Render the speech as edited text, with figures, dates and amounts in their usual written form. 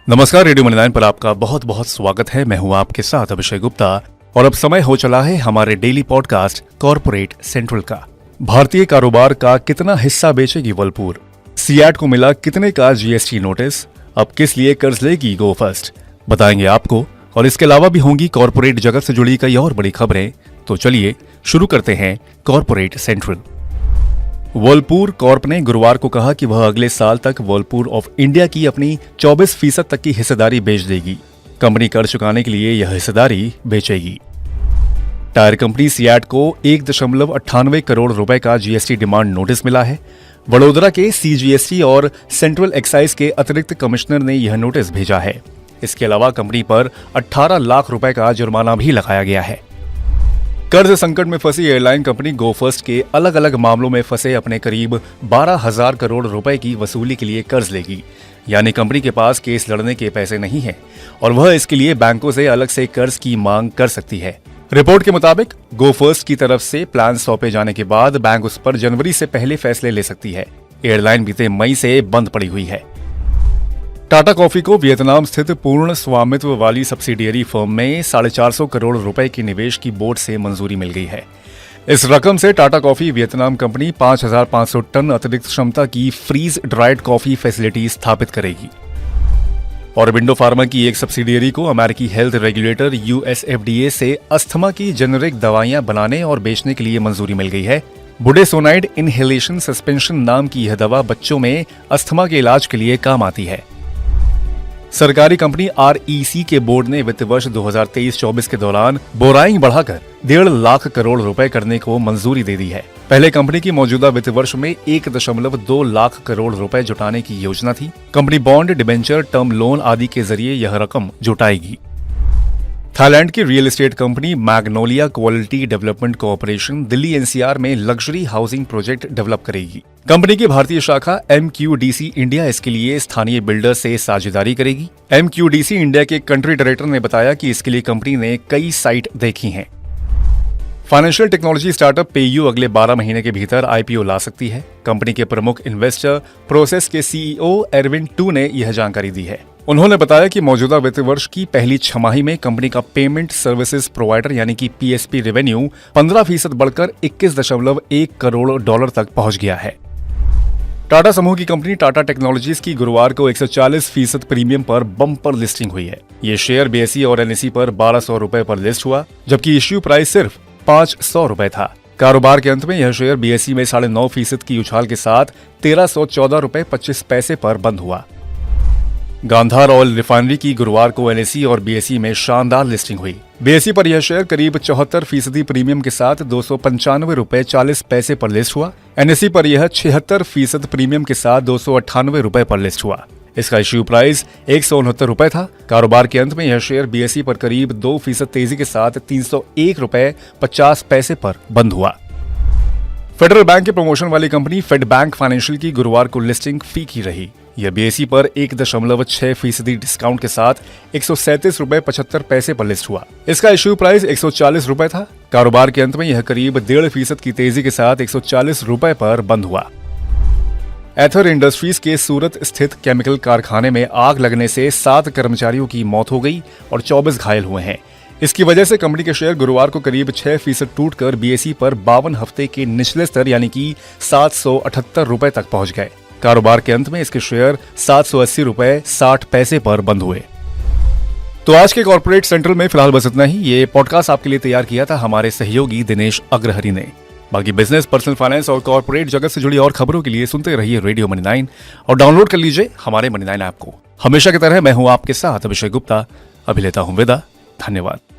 नमस्कार, रेडियो मनी9 पर आपका बहुत बहुत स्वागत है। मैं हूं आपके साथ अभिषेक गुप्ता और अब समय हो चला है हमारे डेली पॉडकास्ट कॉर्पोरेट सेंट्रल का। भारतीय कारोबार का कितना हिस्सा बेचेगी वर्लपूल? सियाट को मिला कितने का जीएसटी नोटिस? अब किस लिए कर्ज लेगी गो फर्स्ट? बताएंगे आपको। और इसके अलावा भी होंगी कॉर्पोरेट जगत से जुड़ी कई और बड़ी खबरें। तो चलिए शुरू करते हैं कॉर्पोरेट सेंट्रल। वर्लपूल कॉर्प ने गुरुवार को कहा कि वह अगले साल तक वर्लपूल ऑफ इंडिया की अपनी 24% तक की हिस्सेदारी बेच देगी। कंपनी कर्ज चुकाने के लिए यह हिस्सेदारी बेचेगी। टायर कंपनी सियाट को 1.98 करोड़ रुपए का जीएसटी डिमांड नोटिस मिला है। वडोदरा के सीजीएसटी और सेंट्रल एक्साइज के अतिरिक्त कमिश्नर ने यह नोटिस भेजा है। इसके अलावा कंपनी पर 18 लाख रुपए का जुर्माना भी लगाया गया है। कर्ज संकट में फंसी एयरलाइन कंपनी गो फर्स्ट के अलग अलग मामलों में फंसे अपने करीब 12,000 करोड़ रुपए की वसूली के लिए कर्ज लेगी। यानी कंपनी के पास केस लड़ने के पैसे नहीं हैं और वह इसके लिए बैंकों से अलग से कर्ज की मांग कर सकती है। रिपोर्ट के मुताबिक गो फर्स्ट की तरफ से प्लान सौंपे जाने के बाद बैंक उस पर जनवरी से पहले फैसले ले सकती है। एयरलाइन बीते मई से बंद पड़ी हुई है। टाटा कॉफी को वियतनाम स्थित पूर्ण स्वामित्व वाली सब्सिडियरी फर्म में 450 करोड़ रुपए के निवेश की बोर्ड से मंजूरी मिल गई है। इस रकम से Tata coffee Vietnam company 5,500 ton अतिरिक्त क्षमता की फ्रीज ड्राइड कॉफी फैसिलिटी स्थापित करेगी। ऑरबिंदो फार्मा की एक सब्सिडियरी को अमेरिकी हेल्थ रेगुलेटर यूएसएफडीए से अस्थमा की जेनेरिक दवाइयां बनाने और बेचने के लिए मंजूरी मिल गई है। बुडेसोनाइड इनहेलेशन सस्पेंशन नाम की यह दवा बच्चों में अस्थमा के इलाज के लिए काम आती है। सरकारी कंपनी आरईसी के बोर्ड ने वित्त वर्ष 2023-24 के दौरान बोराइंग बढ़ाकर 1.5 लाख करोड़ रुपए करने को मंजूरी दे दी है। पहले कंपनी की मौजूदा वित्त वर्ष में 1.2 लाख करोड़ रुपए जुटाने की योजना थी। Company bond, debenture, term loan आदि के जरिए यह रकम जुटाएगी। थाईलैंड की real estate company Magnolia quality development corporation Delhi NCR में लग्जरी हाउसिंग प्रोजेक्ट डेवलप करेगी। कंपनी की भारतीय शाखा एमक्यूडीसी इंडिया इसके लिए स्थानीय बिल्डर से साझेदारी करेगी। एमक्यूडीसी इंडिया के कंट्री डायरेक्टर ने बताया कि इसके लिए कंपनी ने कई साइट देखी हैं। फाइनेंशियल टेक्नोलॉजी स्टार्टअप पेयू अगले 12 महीने के भीतर आईपीओ ला सकती है। कंपनी के प्रमुख इन्वेस्टर प्रोसेस के सीईओ एरविन टू ने यह जानकारी दी है। उन्होंने बताया कि मौजूदा वित्त वर्ष की पहली छमाही में कंपनी का पेमेंट सर्विसेज प्रोवाइडर यानी कि पीएसपी रेवेन्यू 15% बढ़कर 21.1 करोड़ डॉलर तक पहुंच गया है। टाटा समूह की कंपनी टाटा टेक्नोलॉजीज की गुरुवार को 140% प्रीमियम पर बम्पर लिस्टिंग हुई है। ये शेयर बीएसई और एनएसई पर 1,200 रुपए पर लिस्ट हुआ, जबकि इश्यू प्राइस सिर्फ 500 रुपए था। कारोबार के अंत में यह शेयर बीएसई में 9.5% की उछाल के साथ 1,314 रुपए 25 पैसे पर बंद हुआ। गांधार ऑयल रिफाइनरी की गुरुवार को एनएसई और बीएसई में शानदार लिस्टिंग हुई। बीएसई पर यह शेयर करीब 74% प्रीमियम के साथ 295 रुपए 40 पैसे पर लिस्ट हुआ। एनएसई पर यह 76% प्रीमियम के साथ 298 रुपए पर लिस्ट हुआ। इसका इश्यू प्राइस 169 रुपए था। कारोबार के अंत में यह शेयर बीएसई पर करीब 2% तेजी के साथ 301 रुपए 50 पैसे पर बंद हुआ। फेडरल बैंक के प्रमोशन वाली कंपनी फेड बैंक फाइनेंशियल की गुरुवार को लिस्टिंग फीकी रही। यह बीएसई पर 1.6% डिस्काउंट के साथ 137 रुपए 75 पैसे पर लिस्ट हुआ। इसका इश्यू प्राइस 140 रुपए था। कारोबार के अंत में यह करीब 1.5% की तेजी के साथ 140 रुपए पर बंद हुआ। एथर इंडस्ट्रीज के सूरत स्थित केमिकल कारखाने में आग लगने से 7 कर्मचारियों की मौत हो गई और 24 घायल हुए हैं। इसकी वजह से कंपनी के शेयर गुरुवार को करीब 6% टूटकर बीएसई पर 52 हफ्ते के निचले स्तर यानी कि 778 रुपए तक पहुंच गए। कारोबार के अंत में इसके शेयर 780 रुपए 60 पैसे पर बंद हुए। तो आज के कॉर्पोरेट सेंट्रल में फिलहाल बस इतना ही। ये पॉडकास्ट आपके लिए तैयार किया था हमारे सहयोगी दिनेश अग्रहरि ने। बाकी बिजनेस, पर्सनल फाइनेंस और कॉर्पोरेट जगत से जुड़ी और खबरों के लिए सुनते रहिए रेडियो मनी9 और डाउनलोड कर लीजिए हमारे मनी9 ऐप को। हमेशा की तरह मैं हूं आपके साथ अभिषेक गुप्ता। अभी लेता हूं विदा। धन्यवाद।